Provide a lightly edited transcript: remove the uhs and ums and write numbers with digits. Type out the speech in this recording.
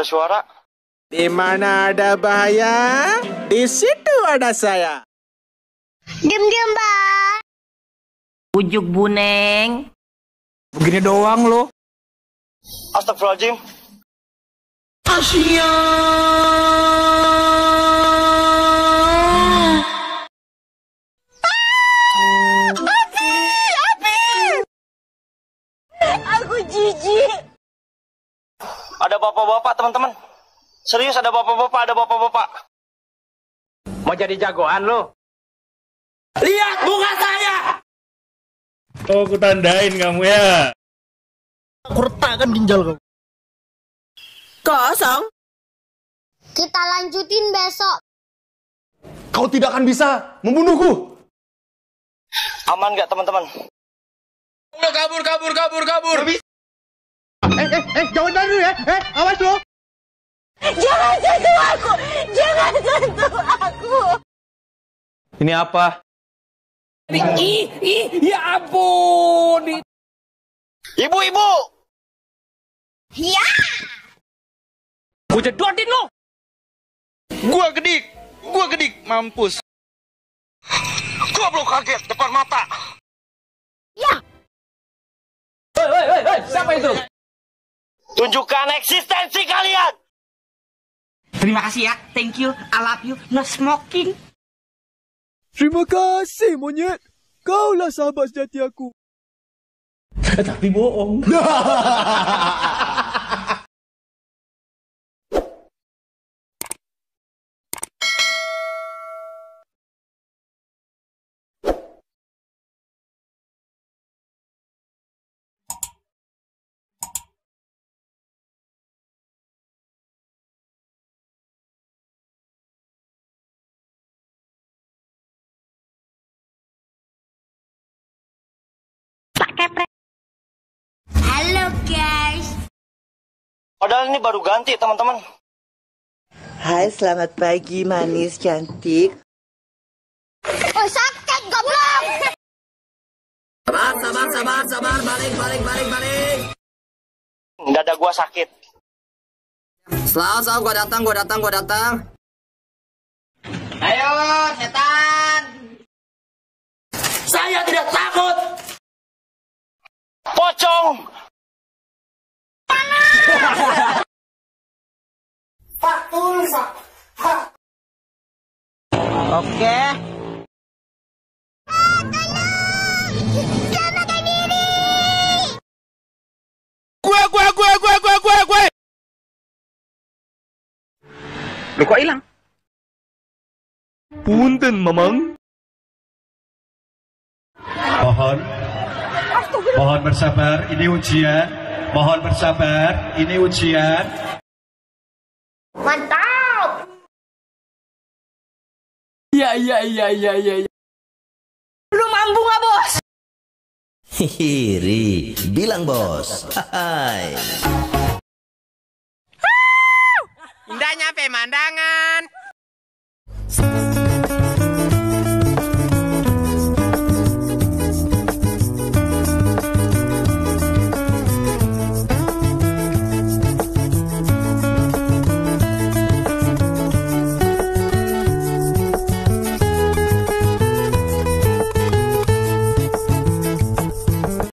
Ada suara. Di mana ada bahaya, di situ ada saya. Diam-diam, Mbak. Ujuk buneng. Begini doang lo. Astagfirullahaladzim. Asia. Api! Aku jijik. Ada bapak-bapak, teman-teman. Serius, ada bapak-bapak, ada bapak-bapak. Mau jadi jagoan lo? Lihat muka saya. Oh, aku tandain kamu ya. Aku retakkan ginjal kamu. Kosong. Kita lanjutin besok. Kau tidak akan bisa membunuhku. Aman nggak, teman-teman? Kabur. Jangan dulu ya. Awas lo. Jangan sentuh aku. Jangan sentuh aku. Ini apa? Ya ampun. Ibu! Ya. Gue jedotin lo. Gua gedik, mampus. Goblok, kaget depan mata. Ya. Hei, siapa itu? Tunjukkan eksistensi kalian. Terima kasih ya, thank you, I love you, no smoking. Terima kasih monyet. Kaulah sahabat sejati aku. Tapi bohong. Halo guys. Padahal ini baru ganti, teman-teman. Hai, selamat pagi manis cantik. Oh, sakit goblok. Sabar, balik. Dada gua sakit. Selalu, gua datang. Ayo, setan. Saya tidak takut. Pocong. Oke. Gue. Lu kok hilang? Punten, Mamang. Mohon bersabar, ini ujian. Mohon bersabar, ini ujian. Mantap. Iya. Lu mampu nggak, Bos? Hiri, bilang bos. Hai. Indahnya pemandangan.